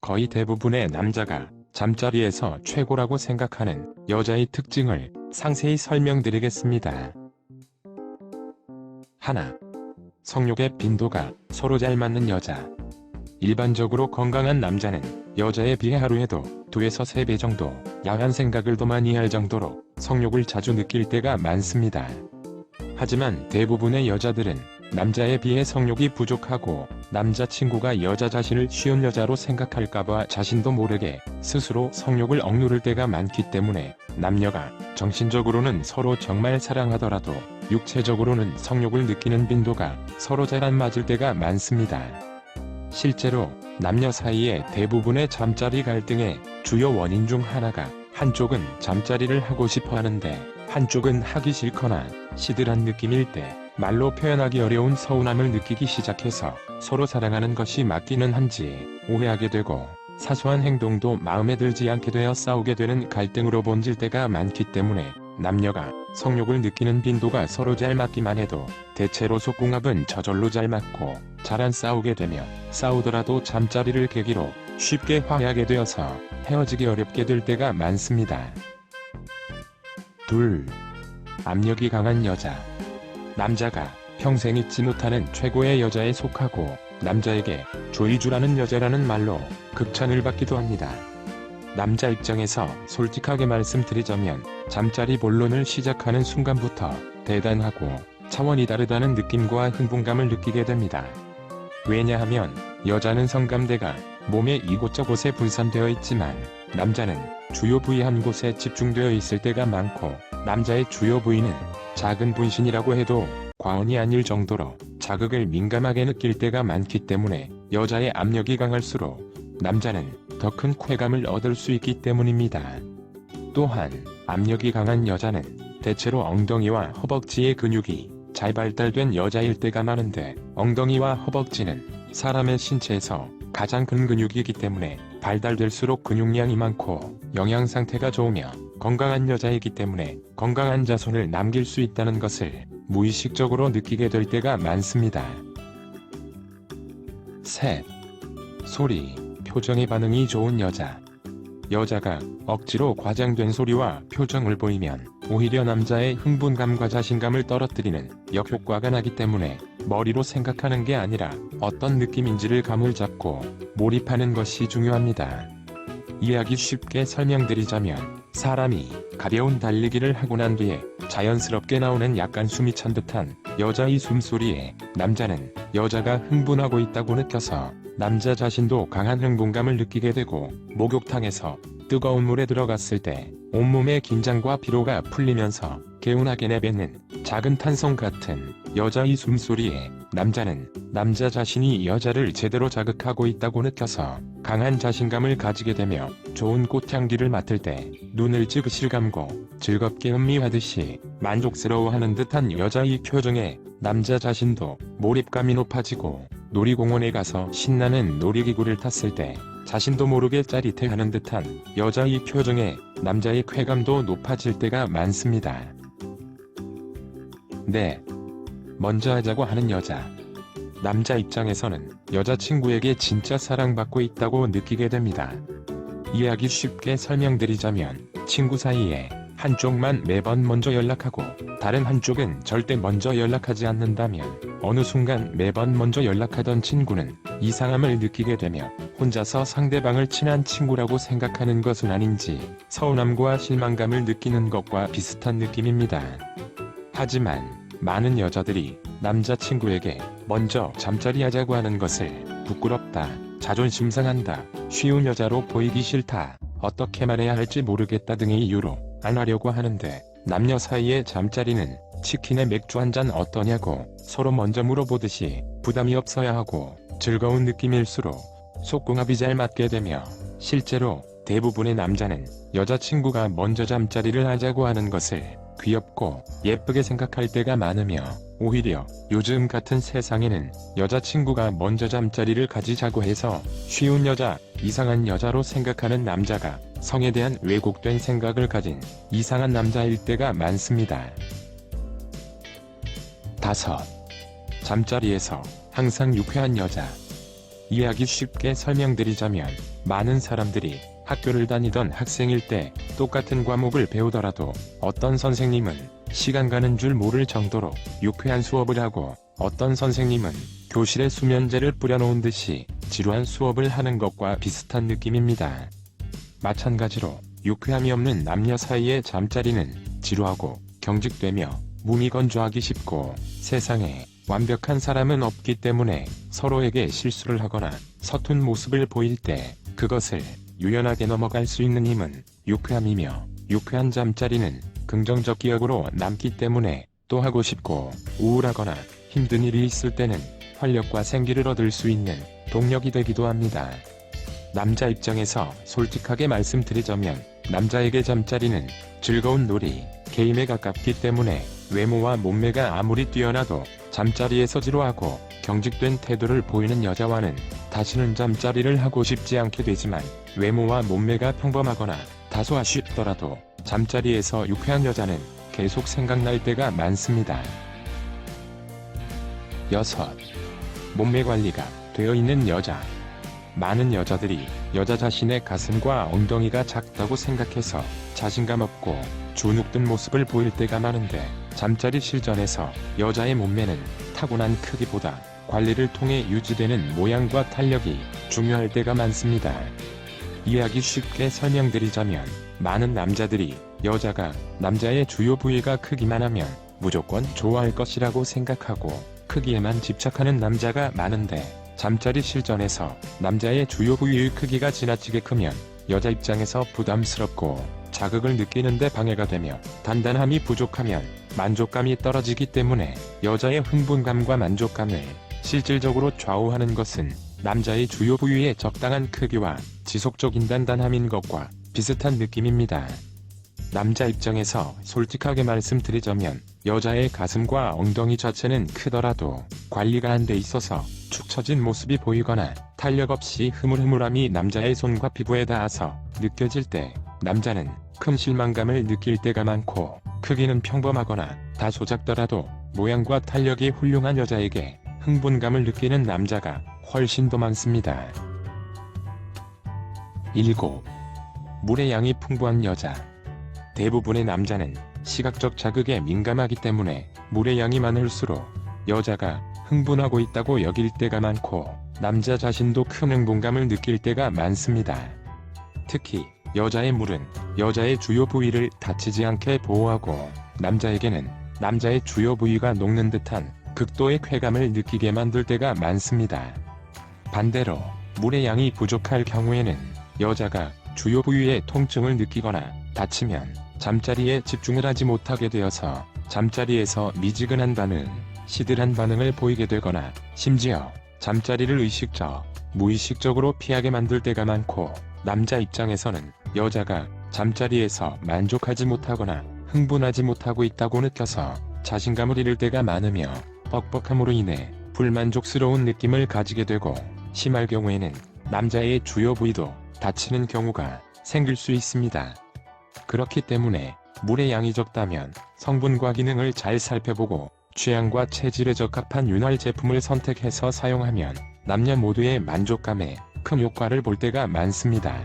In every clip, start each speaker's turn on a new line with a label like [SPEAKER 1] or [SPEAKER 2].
[SPEAKER 1] 거의 대부분의 남자가 잠자리에서 최고라고 생각하는 여자의 특징을 상세히 설명드리겠습니다. 하나, 성욕의 빈도가 서로 잘 맞는 여자. 일반적으로 건강한 남자는 여자에 비해 하루에도 2에서 3배 정도 야한 생각을 더 많이 할 정도로 성욕을 자주 느낄 때가 많습니다. 하지만 대부분의 여자들은 남자에 비해 성욕이 부족하고 남자친구가 여자 자신을 쉬운 여자로 생각할까봐 자신도 모르게 스스로 성욕을 억누를 때가 많기 때문에 남녀가 정신적으로는 서로 정말 사랑하더라도 육체적으로는 성욕을 느끼는 빈도가 서로 잘 안 맞을 때가 많습니다. 실제로 남녀 사이의 대부분의 잠자리 갈등의 주요 원인 중 하나가 한쪽은 잠자리를 하고 싶어 하는데 한쪽은 하기 싫거나 시들한 느낌일 때 말로 표현하기 어려운 서운함을 느끼기 시작해서 서로 사랑하는 것이 맞기는 한지 오해하게 되고 사소한 행동도 마음에 들지 않게 되어 싸우게 되는 갈등으로 번질 때가 많기 때문에 남녀가 성욕을 느끼는 빈도가 서로 잘 맞기만 해도 대체로 속궁합은 저절로 잘 맞고 잘 안 싸우게 되며 싸우더라도 잠자리를 계기로 쉽게 화해하게 되어서 헤어지기 어렵게 될 때가 많습니다. 둘, 압력이 강한 여자. 남자가 평생 잊지 못하는 최고의 여자에 속하고 남자에게 조이주라는 여자라는 말로 극찬을 받기도 합니다. 남자 입장에서 솔직하게 말씀드리자면 잠자리 본론을 시작하는 순간부터 대단하고 차원이 다르다는 느낌과 흥분감을 느끼게 됩니다. 왜냐하면 여자는 성감대가 몸의 이곳저곳에 분산되어 있지만 남자는 주요 부위 한 곳에 집중되어 있을 때가 많고 남자의 주요 부위는 작은 분신이라고 해도 과언이 아닐 정도로 자극을 민감하게 느낄 때가 많기 때문에 여자의 압력이 강할수록 남자는 더 큰 쾌감을 얻을 수 있기 때문입니다. 또한 압력이 강한 여자는 대체로 엉덩이와 허벅지의 근육이 잘 발달된 여자일 때가 많은데 엉덩이와 허벅지는 사람의 신체에서 가장 큰 근육이기 때문에 발달될수록 근육량이 많고 영양 상태가 좋으며 건강한 여자이기 때문에 건강한 자손을 남길 수 있다는 것을 무의식적으로 느끼게 될 때가 많습니다. 셋, 소리, 표정의 반응이 좋은 여자. 여자가 억지로 과장된 소리와 표정을 보이면 오히려 남자의 흥분감과 자신감을 떨어뜨리는 역효과가 나기 때문에 머리로 생각하는 게 아니라 어떤 느낌인지를 감을 잡고 몰입하는 것이 중요합니다. 이해하기 쉽게 설명드리자면 사람이 가벼운 달리기를 하고 난 뒤에 자연스럽게 나오는 약간 숨이 찬 듯한 여자의 숨소리에 남자는 여자가 흥분하고 있다고 느껴서 남자 자신도 강한 흥분감을 느끼게 되고 목욕탕에서 뜨거운 물에 들어갔을 때 온몸의 긴장과 피로가 풀리면서 개운하게 내뱉는 작은 탄성 같은 여자의 숨소리에 남자는 남자 자신이 여자를 제대로 자극하고 있다고 느껴서 강한 자신감을 가지게 되며 좋은 꽃향기를 맡을 때 눈을 찌그실 감고 즐겁게 음미하듯이 만족스러워하는 듯한 여자의 표정에 남자 자신도 몰입감이 높아지고 놀이공원에 가서 신나는 놀이기구를 탔을 때 자신도 모르게 짜릿해하는 듯한 여자의 표정에 남자의 쾌감도 높아질 때가 많습니다. 네. 먼저 하자고 하는 여자. 남자 입장에서는 여자친구에게 진짜 사랑받고 있다고 느끼게 됩니다. 이해하기 쉽게 설명드리자면 친구 사이에 한쪽만 매번 먼저 연락하고 다른 한쪽은 절대 먼저 연락하지 않는다면 어느 순간 매번 먼저 연락하던 친구는 이상함을 느끼게 되며 혼자서 상대방을 친한 친구라고 생각하는 것은 아닌지 서운함과 실망감을 느끼는 것과 비슷한 느낌입니다. 하지만 많은 여자들이 남자친구에게 먼저 잠자리 하자고 하는 것을 부끄럽다, 자존심 상한다, 쉬운 여자로 보이기 싫다, 어떻게 말해야 할지 모르겠다 등의 이유로 안 하려고 하는데 남녀 사이의 잠자리는 치킨에 맥주 한잔 어떠냐고 서로 먼저 물어보듯이 부담이 없어야 하고 즐거운 느낌일수록 속궁합이 잘 맞게 되며 실제로 대부분의 남자는 여자친구가 먼저 잠자리를 하자고 하는 것을 귀엽고 예쁘게 생각할 때가 많으며 오히려 요즘 같은 세상에는 여자친구가 먼저 잠자리를 가지자고 해서 쉬운 여자, 이상한 여자로 생각하는 남자가 성에 대한 왜곡된 생각을 가진 이상한 남자일 때가 많습니다. 5. 잠자리에서 항상 유쾌한 여자. 이해하기 쉽게 설명드리자면, 많은 사람들이 학교를 다니던 학생일 때 똑같은 과목을 배우더라도 어떤 선생님은 시간 가는 줄 모를 정도로 유쾌한 수업을 하고, 어떤 선생님은 교실에 수면제를 뿌려놓은 듯이 지루한 수업을 하는 것과 비슷한 느낌입니다. 마찬가지로 유쾌함이 없는 남녀 사이의 잠자리는 지루하고 경직되며 무미건조하기 쉽고, 세상에 완벽한 사람은 없기 때문에 서로에게 실수를 하거나 서툰 모습을 보일 때 그것을 유연하게 넘어갈 수 있는 힘은 유쾌함이며, 유쾌한 잠자리는 긍정적 기억으로 남기 때문에 또 하고 싶고, 우울하거나 힘든 일이 있을 때는 활력과 생기를 얻을 수 있는 동력이 되기도 합니다. 남자 입장에서 솔직하게 말씀드리자면, 남자에게 잠자리는 즐거운 놀이, 게임에 가깝기 때문에 외모와 몸매가 아무리 뛰어나도 잠자리에서 지루하고 경직된 태도를 보이는 여자와는 다시는 잠자리를 하고 싶지 않게 되지만, 외모와 몸매가 평범하거나 다소 아쉽더라도 잠자리에서 유쾌한 여자는 계속 생각날 때가 많습니다. 6. 몸매 관리가 되어 있는 여자. 많은 여자들이 여자 자신의 가슴과 엉덩이가 작다고 생각해서 자신감 없고 주눅든 모습을 보일 때가 많은데, 잠자리 실전에서 여자의 몸매는 타고난 크기보다 관리를 통해 유지되는 모양과 탄력이 중요할 때가 많습니다. 이해하기 쉽게 설명드리자면, 많은 남자들이 여자가 남자의 주요 부위가 크기만 하면 무조건 좋아할 것이라고 생각하고 크기에만 집착하는 남자가 많은데, 잠자리 실전에서 남자의 주요 부위의 크기가 지나치게 크면 여자 입장에서 부담스럽고 자극을 느끼는데 방해가 되며, 단단함이 부족하면 만족감이 떨어지기 때문에 여자의 흥분감과 만족감을 실질적으로 좌우하는 것은 남자의 주요 부위의 적당한 크기와 지속적인 단단함인 것과 비슷한 느낌입니다. 남자 입장에서 솔직하게 말씀드리자면, 여자의 가슴과 엉덩이 자체는 크더라도 관리가 안 돼 있어서 축 처진 모습이 보이거나 탄력 없이 흐물흐물함이 남자의 손과 피부에 닿아서 느껴질 때 남자는 큰 실망감을 느낄 때가 많고, 크기는 평범하거나 다소 작더라도 모양과 탄력이 훌륭한 여자에게 흥분감을 느끼는 남자가 훨씬 더 많습니다. 7. 물의 양이 풍부한 여자. 대부분의 남자는 시각적 자극에 민감하기 때문에 물의 양이 많을수록 여자가 흥분하고 있다고 여길 때가 많고, 남자 자신도 큰 흥분감을 느낄 때가 많습니다. 특히 여자의 물은 여자의 주요 부위를 다치지 않게 보호하고, 남자에게는 남자의 주요 부위가 녹는 듯한 극도의 쾌감을 느끼게 만들 때가 많습니다. 반대로 물의 양이 부족할 경우에는 여자가 주요 부위의 통증을 느끼거나 다치면 잠자리에 집중을 하지 못하게 되어서 잠자리에서 미지근한 반응, 시들한 반응을 보이게 되거나, 심지어 잠자리를 의식적, 무의식적으로 피하게 만들 때가 많고, 남자 입장에서는 여자가 잠자리에서 만족하지 못하거나 흥분하지 못하고 있다고 느껴서 자신감을 잃을 때가 많으며, 뻑뻑함으로 인해 불만족스러운 느낌을 가지게 되고, 심할 경우에는 남자의 주요 부위도 다치는 경우가 생길 수 있습니다. 그렇기 때문에 물의 양이 적다면 성분과 기능을 잘 살펴보고 취향과 체질에 적합한 윤활 제품을 선택해서 사용하면 남녀 모두의 만족감에 큰 효과를 볼 때가 많습니다.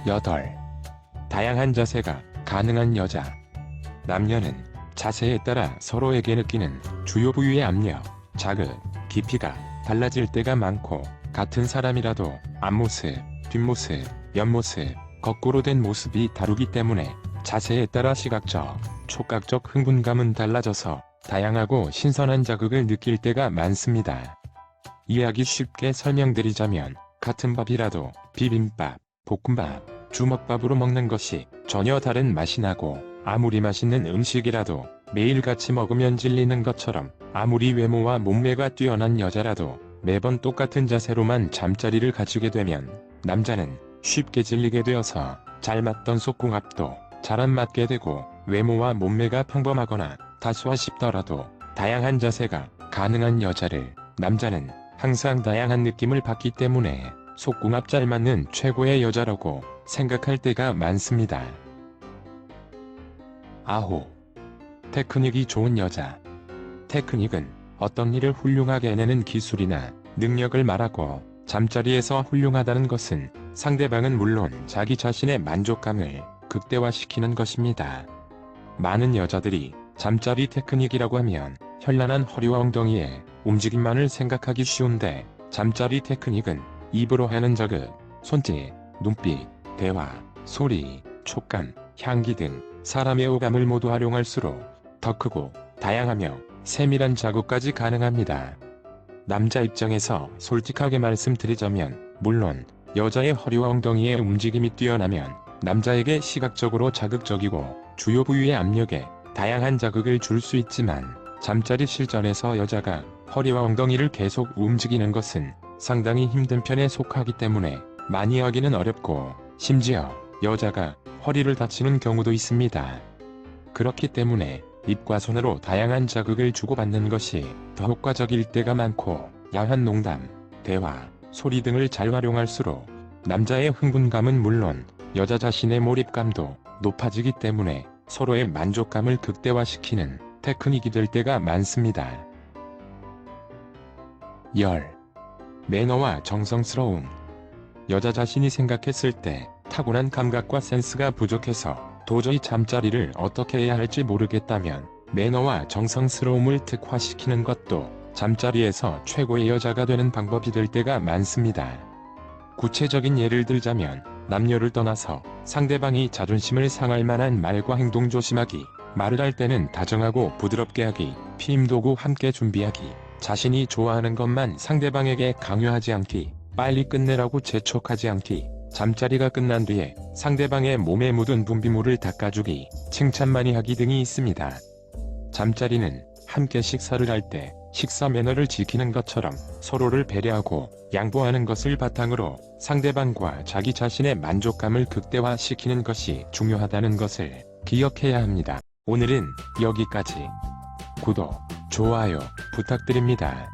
[SPEAKER 1] 8. 다양한 자세가 가능한 여자. 남녀는 자세에 따라 서로에게 느끼는 주요 부위의 압력, 자극, 깊이가 달라질 때가 많고, 같은 사람이라도 앞모습, 뒷모습, 옆모습, 거꾸로 된 모습이 다르기 때문에 자세에 따라 시각적, 촉각적 흥분감은 달라져서 다양하고 신선한 자극을 느낄 때가 많습니다. 이해하기 쉽게 설명드리자면, 같은 밥이라도 비빔밥, 볶음밥, 주먹밥으로 먹는 것이 전혀 다른 맛이 나고, 아무리 맛있는 음식이라도 매일 같이 먹으면 질리는 것처럼, 아무리 외모와 몸매가 뛰어난 여자라도 매번 똑같은 자세로만 잠자리를 가지게 되면 남자는 쉽게 질리게 되어서 잘 맞던 속궁합도 잘 안 맞게 되고, 외모와 몸매가 평범하거나 다소 아쉽더라도 다양한 자세가 가능한 여자를 남자는 항상 다양한 느낌을 받기 때문에 속궁합 잘 맞는 최고의 여자라고 생각할 때가 많습니다. 9. 테크닉이 좋은 여자. 테크닉은 어떤 일을 훌륭하게 해내는 기술이나 능력을 말하고, 잠자리에서 훌륭하다는 것은 상대방은 물론 자기 자신의 만족감을 극대화시키는 것입니다. 많은 여자들이 잠자리 테크닉이라고 하면 현란한 허리와 엉덩이의 움직임만을 생각하기 쉬운데, 잠자리 테크닉은 입으로 하는 자극, 손짓, 눈빛, 대화, 소리, 촉감, 향기 등 사람의 오감을 모두 활용할수록 더 크고 다양하며 세밀한 자극까지 가능합니다. 남자 입장에서 솔직하게 말씀드리자면, 물론 여자의 허리와 엉덩이의 움직임이 뛰어나면 남자에게 시각적으로 자극적이고 주요 부위의 압력에 다양한 자극을 줄 수 있지만, 잠자리 실전에서 여자가 허리와 엉덩이를 계속 움직이는 것은 상당히 힘든 편에 속하기 때문에 많이 하기는 어렵고, 심지어 여자가 허리를 다치는 경우도 있습니다. 그렇기 때문에 입과 손으로 다양한 자극을 주고받는 것이 더 효과적일 때가 많고, 야한 농담, 대화, 소리 등을 잘 활용할수록 남자의 흥분감은 물론 여자 자신의 몰입감도 높아지기 때문에 서로의 만족감을 극대화시키는 테크닉이 될 때가 많습니다. 매너와 정성스러움. 여자 자신이 생각했을 때 타고난 감각과 센스가 부족해서 도저히 잠자리를 어떻게 해야 할지 모르겠다면, 매너와 정성스러움을 특화시키는 것도 잠자리에서 최고의 여자가 되는 방법이 될 때가 많습니다. 구체적인 예를 들자면, 남녀를 떠나서 상대방이 자존심을 상할 만한 말과 행동 조심하기, 말을 할 때는 다정하고 부드럽게 하기, 피임도구 함께 준비하기, 자신이 좋아하는 것만 상대방에게 강요하지 않기, 빨리 끝내라고 재촉하지 않기, 잠자리가 끝난 뒤에 상대방의 몸에 묻은 분비물을 닦아주기, 칭찬 많이 하기 등이 있습니다. 잠자리는 함께 식사를 할 때 식사 매너를 지키는 것처럼 서로를 배려하고 양보하는 것을 바탕으로 상대방과 자기 자신의 만족감을 극대화시키는 것이 중요하다는 것을 기억해야 합니다. 오늘은 여기까지. 구독, 좋아요 부탁드립니다.